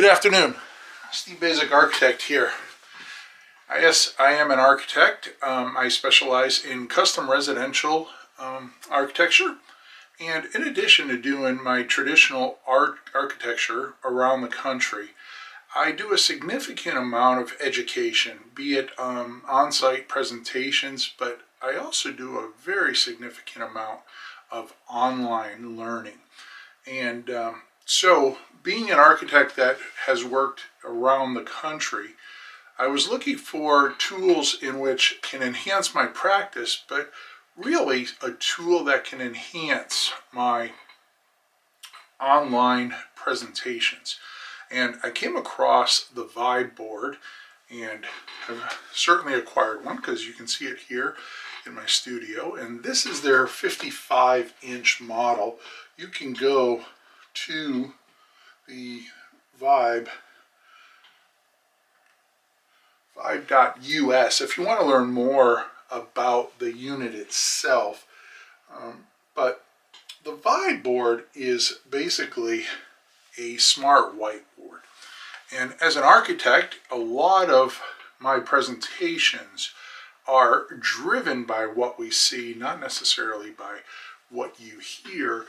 Good afternoon. Steve Basic Architect here. Yes, I am an architect. I specialize in custom residential architecture. And in addition to doing my traditional architecture around the country, I do a significant amount of education, be it on-site presentations, but I also do a very significant amount of online learning. And so being an architect that has worked around the country, I was looking for tools in which can enhance my practice, but really a tool that can enhance my online presentations. And I came across the Vibe board and have certainly acquired one because you can see it here in my studio. And this is their 55-inch model. You can go to the vibe.us if you want to learn more about the unit itself. But the Vibe board is basically a smart whiteboard. And as an architect, a lot of my presentations are driven by what we see, not necessarily by what you hear.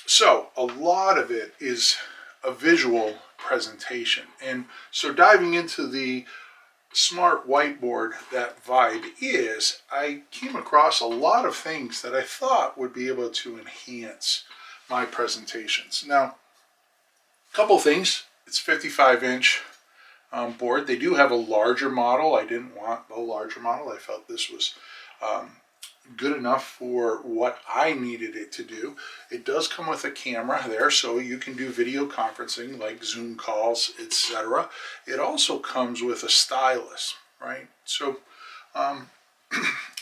So a lot of it is a visual presentation. And so diving into the smart whiteboard that Vibe is, I came across a lot of things that I thought would be able to enhance my presentations. Now, a couple things. It's 55-inch board. They do have a larger model. I didn't want a larger model. I felt this was good enough for what I needed it to do. It does come with a camera there, so you can do video conferencing like Zoom calls, etc. It also comes with a stylus, right? So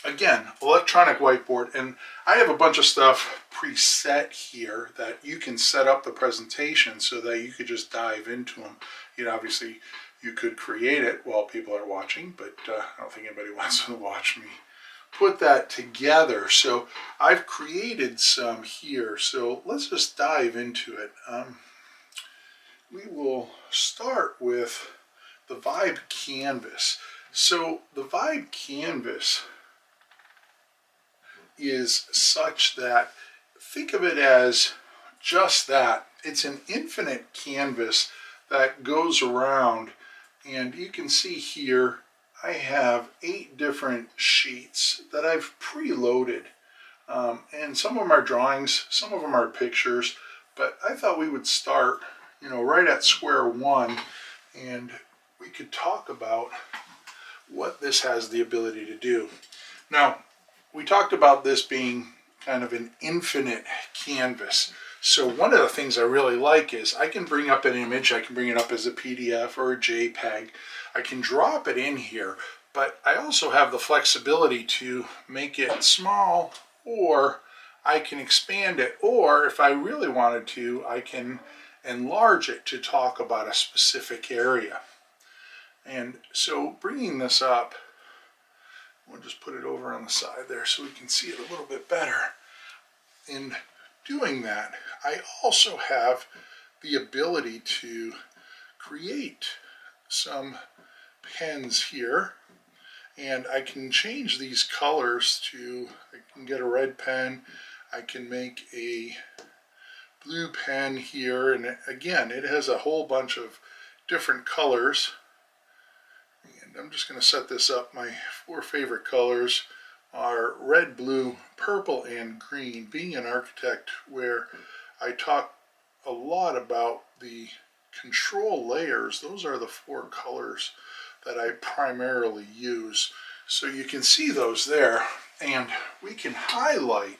again, electronic whiteboard, and I have a bunch of stuff preset here that you can set up the presentation so that you could just dive into them. Obviously you could create it while people are watching, but I don't think anybody wants to watch me put that together. So I've created some here, so let's just dive into it. We will start with the Vibe canvas. So the Vibe canvas is such that, think of it as just that. It's an infinite canvas that goes around, and you can see here I have 8 different sheets that I've preloaded, and some of them are drawings, some of them are pictures, but I thought we would start, right at square one, and we could talk about what this has the ability to do. Now, we talked about this being kind of an infinite canvas. So one of the things I really like is I can bring up an image, I can bring it up as a PDF or a JPEG, I can drop it in here, but I also have the flexibility to make it small, or I can expand it, or if I really wanted to, I can enlarge it to talk about a specific area. And so bringing this up, we'll just put it over on the side there so we can see it a little bit better. In doing that, I also have the ability to create some pens here, and I can change these colors to, I can get a red pen, I can make a blue pen here, and again, it has a whole bunch of different colors. And I'm just going to set this up. My 4 favorite colors are red, blue, purple, and green. Being an architect where I talk a lot about the control layers, those are the 4 colors that I primarily use. So you can see those there, and we can highlight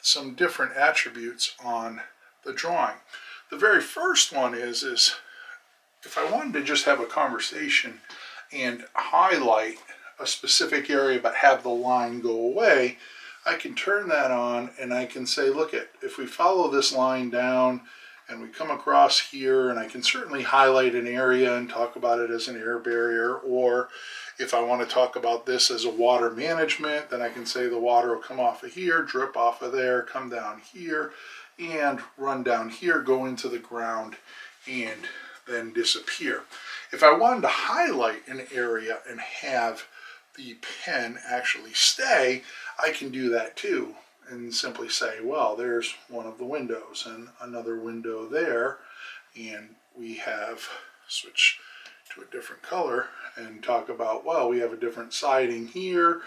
some different attributes on the drawing. The very first one is if I wanted to just have a conversation and highlight a specific area but have the line go away, I can turn that on and I can say, look, if we follow this line down and we come across here, and I can certainly highlight an area and talk about it as an air barrier, or if I want to talk about this as a water management, then I can say the water will come off of here, drip off of there, come down here, and run down here, go into the ground, and then disappear. If I wanted to highlight an area and have the pen actually stay, I can do that too and simply say, well, there's one of the windows and another window there, and we have switch to a different color and talk about, well, we have a different siding here,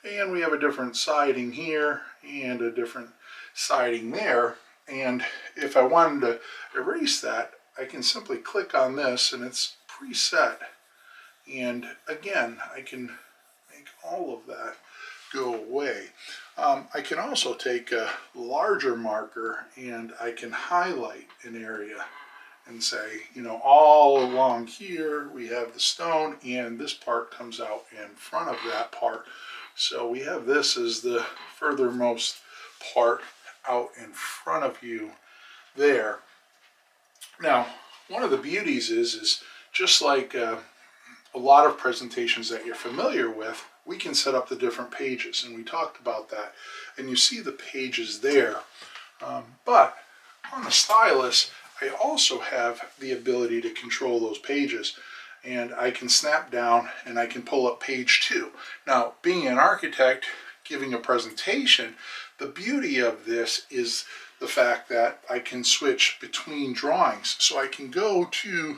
and we have a different siding here, and a different siding there. And if I wanted to erase that, I can simply click on this and it's preset. And again, I can make all of that go away. I can also take a larger marker and I can highlight an area and say, you know, all along here we have the stone and this part comes out in front of that part. So we have this as the furthermost part out in front of you there. Now, one of the beauties is just like a lot of presentations that you're familiar with, we can set up the different pages, and we talked about that. And you see the pages there. But on the stylus, I also have the ability to control those pages. And I can snap down and I can pull up page 2. Now, being an architect giving a presentation, the beauty of this is the fact that I can switch between drawings. So I can go to,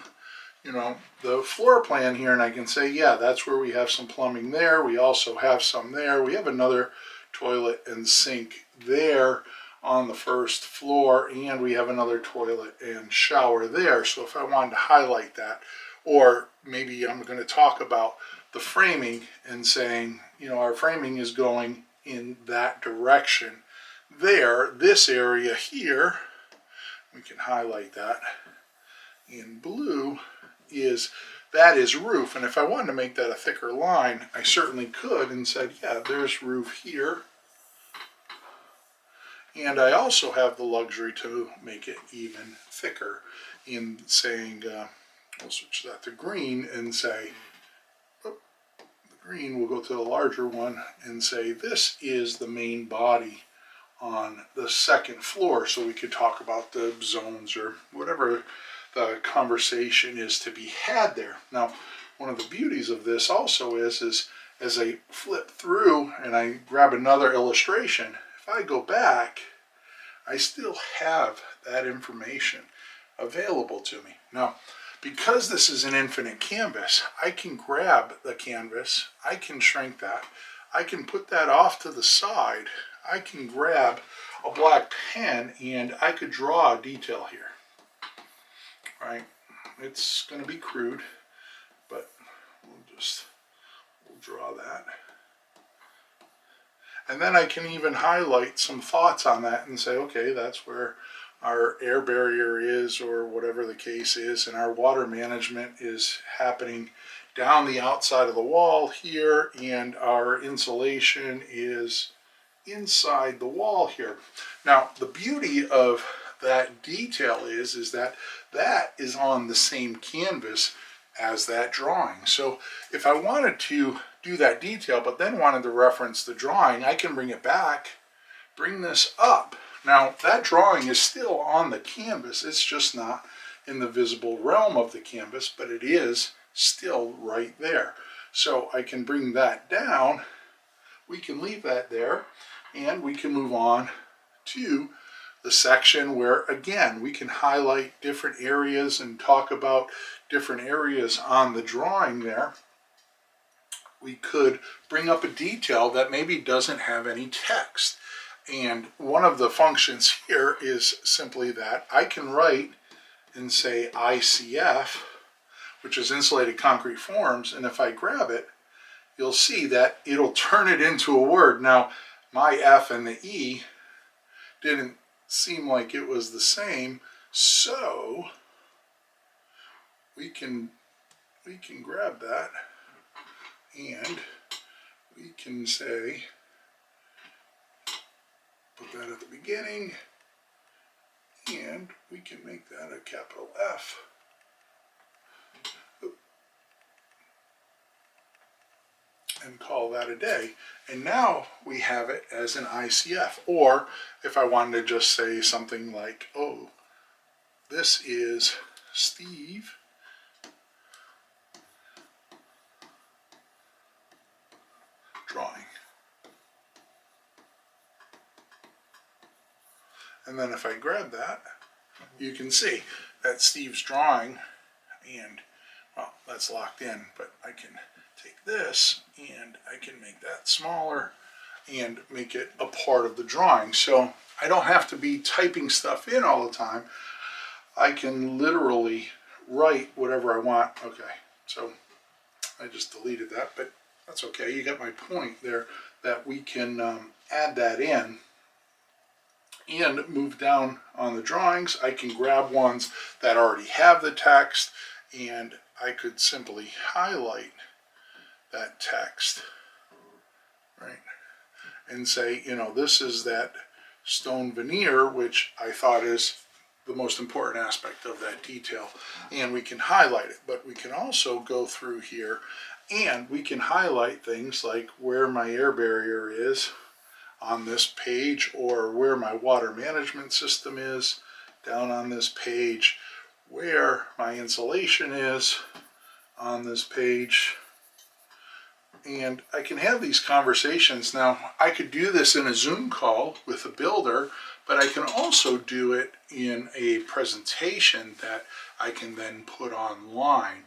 you know, the floor plan here and I can say, yeah, that's where we have some plumbing there. We also have some there. We have another toilet and sink there on the first floor, and we have another toilet and shower there. So if I wanted to highlight that, or maybe I'm going to talk about the framing and saying, you know, our framing is going in that direction there. This area here, we can highlight that in blue, that is roof. And if I wanted to make that a thicker line, I certainly could and said, yeah, there's roof here. And I also have the luxury to make it even thicker in saying, we'll switch that to green and say, the green, we'll go to the larger one and say, this is the main body on the second floor. So we could talk about the zones or whatever the conversation is to be had there. Now, one of the beauties of this also is as I flip through and I grab another illustration, if I go back, I still have that information available to me. Now, because this is an infinite canvas, I can grab the canvas, I can shrink that, I can put that off to the side, I can grab a black pen and I could draw a detail here. Right? It's going to be crude, but we'll draw that. And then I can even highlight some thoughts on that and say, okay, that's where our air barrier is, or whatever the case is, and our water management is happening down the outside of the wall here, and our insulation is inside the wall here. Now, the beauty of that detail is that is on the same canvas as that drawing. So if I wanted to do that detail but then wanted to reference the drawing, I can bring it back, bring this up. Now that drawing is still on the canvas, it's just not in the visible realm of the canvas, but it is still right there. So I can bring that down, we can leave that there, and we can move on to the section where, again, we can highlight different areas and talk about different areas on the drawing there. We could bring up a detail that maybe doesn't have any text. And one of the functions here is simply that I can write and say ICF, which is insulated concrete forms, and if I grab it, you'll see that it'll turn it into a word. Now, my F and the E didn't seem like it was the same, so we can grab that and we can say, put that at the beginning, and we can make that a capital F. And call that a day. And now we have it as an ICF. Or if I wanted to just say something like, oh, this is Steve drawing. And then if I grab that, you can see that Steve's drawing, and well, that's locked in, but I can take this and I can make that smaller and make it a part of the drawing. So I don't have to be typing stuff in all the time. I can literally write whatever I want. Okay, so I just deleted that, but that's okay. You got my point there, that we can add that in and move down on the drawings. I can grab ones that already have the text, and I could simply highlight that text, right? And say, you know, this is that stone veneer, which I thought is the most important aspect of that detail. And we can highlight it, but we can also go through here and we can highlight things like where my air barrier is on this page, or where my water management system is down on this page, where my insulation is on this page. And I can have these conversations. Now, I could do this in a Zoom call with a builder, but I can also do it in a presentation that I can then put online.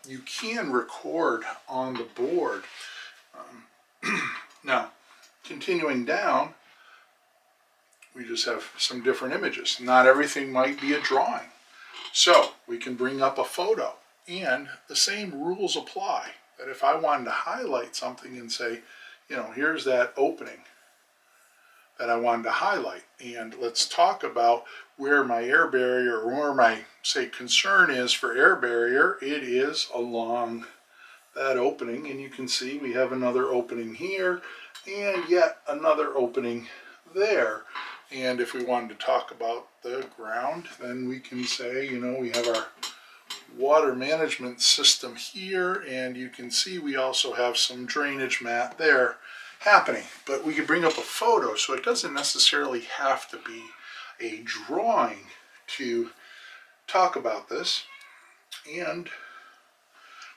You can record on the board. Now, continuing down, we just have some different images. Not everything might be a drawing. So we can bring up a photo, and the same rules apply. That if I wanted to highlight something and say, you know, here's that opening that I wanted to highlight, and let's talk about where my air barrier, or where my, say, concern is for air barrier. It is along that opening, and you can see we have another opening here and yet another opening there. And if we wanted to talk about the ground, then we can say, you know, we have our water management system here, and you can see we also have some drainage mat there happening. But we can bring up a photo, so it doesn't necessarily have to be a drawing to talk about this. And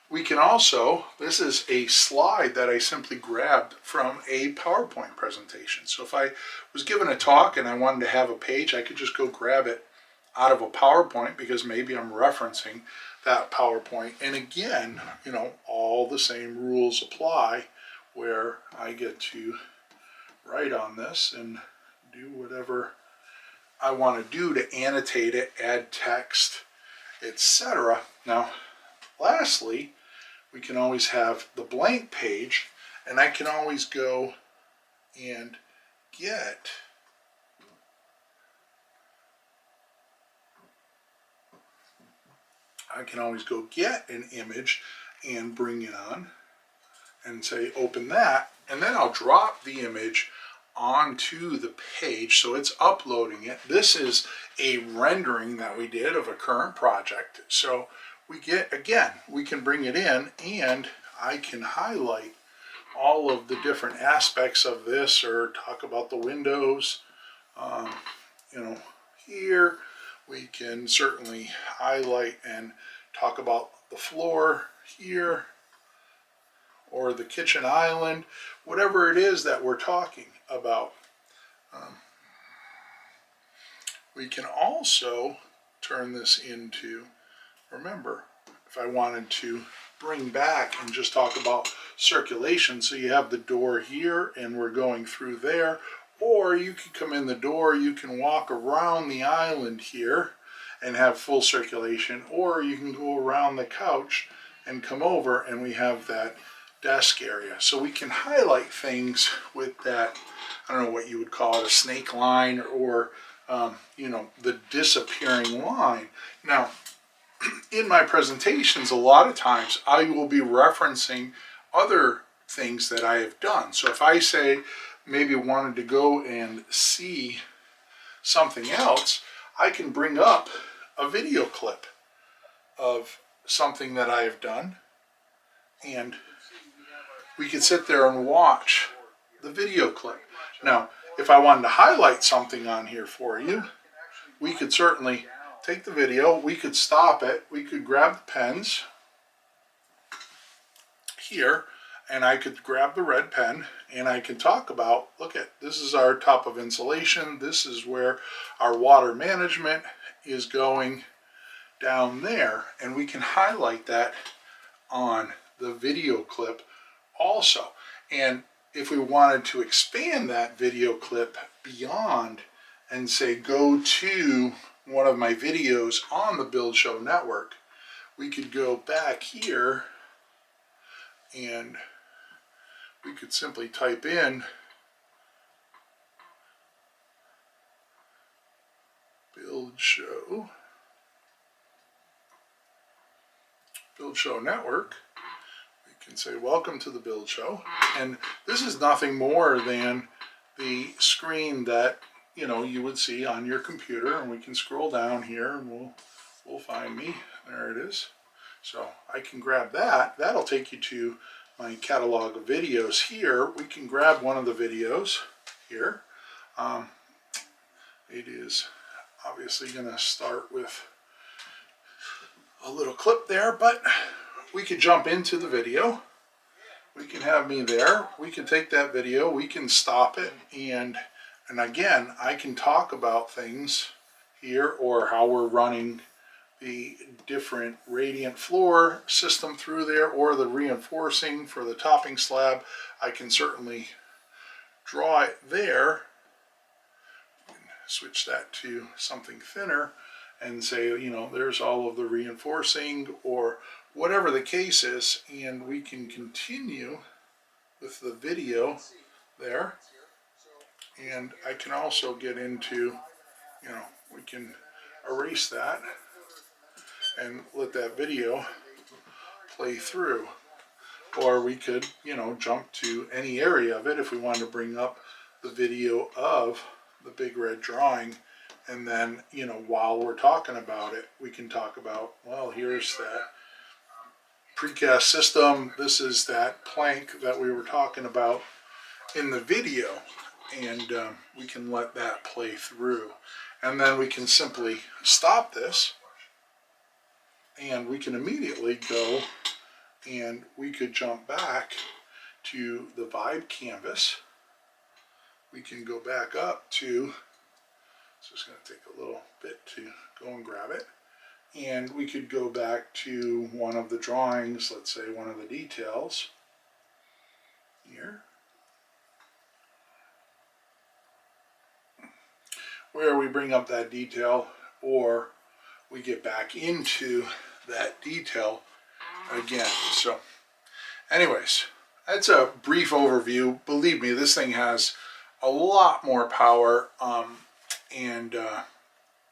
we can also, this is a slide that I simply grabbed from a PowerPoint presentation. So if I was given a talk and I wanted to have a page, I could just go grab it out of a PowerPoint, because maybe I'm referencing that PowerPoint. And again, you know, all the same rules apply, where I get to write on this and do whatever I want to do to annotate it, add text, etc. Now, lastly, we can always have the blank page, and I can always go and get an image and bring it on and say open that, and then I'll drop the image onto the page, so it's uploading it. This is a rendering that we did of a current project. So we get, again, we can bring it in, and I can highlight all of the different aspects of this, or talk about the windows. You know, here we can certainly highlight and talk about the floor here, or the kitchen island, whatever it is that we're talking about. We can also turn this into, remember, if I wanted to bring back and just talk about circulation, so you have the door here and we're going through there, or you can come in the door, you can walk around the island here and have full circulation, or you can go around the couch and come over and we have that desk area. So we can highlight things with that, I don't know what you would call it, a snake line, or you know, the disappearing line. Now, in my presentations, a lot of times I will be referencing other things that I have done. So if I say maybe wanted to go and see something else, I can bring up a video clip of something that I have done, and we could sit there and watch the video clip. Now, if I wanted to highlight something on here for you, we could certainly take the video, we could stop it, we could grab the pens here, and I could grab the red pen and I can talk about, look at, this is our top of insulation, this is where our water management is going down there, and we can highlight that on the video clip also. And if we wanted to expand that video clip beyond and say go to one of my videos on the Build Show Network, we could go back here and we could simply type in Build Show Network. We can say welcome to the Build Show, and this is nothing more than the screen that you would see on your computer, and we can scroll down here and we'll find me. There it is. So I can grab that. That'll take you to my catalog of videos here. We can grab one of the videos here. It is obviously going to start with a little clip there, but we could jump into the video. We can have me there. We can take that video, we can stop it, and again, I can talk about things here, or how we're running the different radiant floor system through there, or the reinforcing for the topping slab. I can certainly draw it there. Switch that to something thinner and say, there's all of the reinforcing, or whatever the case is, and we can continue with the video there. And I can also get into, we can erase that and let that video play through. Or we could, jump to any area of it if we wanted to bring up the video of the big red drawing. And then, while we're talking about it, we can talk about, well, here's that precast system. This is that plank that we were talking about in the video. And we can let that play through. And then we can simply stop this. And we can immediately go, and we could jump back to the Vibe canvas. We can go back up to, it's just going to take a little bit to go and grab it. And we could go back to one of the drawings, let's say one of the details here, where we bring up that detail, or we get back into that detail again. So anyways, that's a brief overview. Believe me, this thing has a lot more power and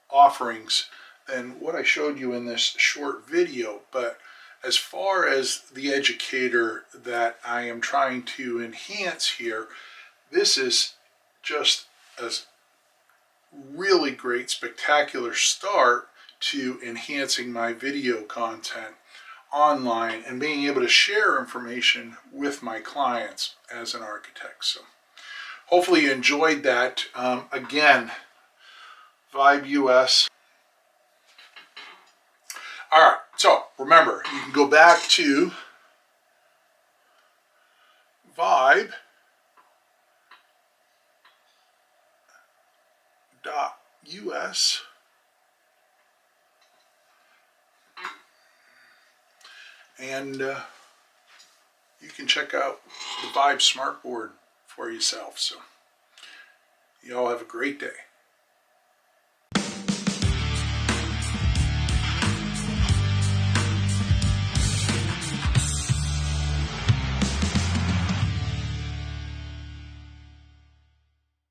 offerings than what I showed you in this short video. But as far as the educator that I am trying to enhance here, this is just a really great, spectacular start to enhancing my video content online and being able to share information with my clients as an architect. So hopefully you enjoyed that. Again, Vibe US. All right, so remember, you can go back to vibe.us and you can check out the Vibe Smartboard for yourself. So you all have a great day.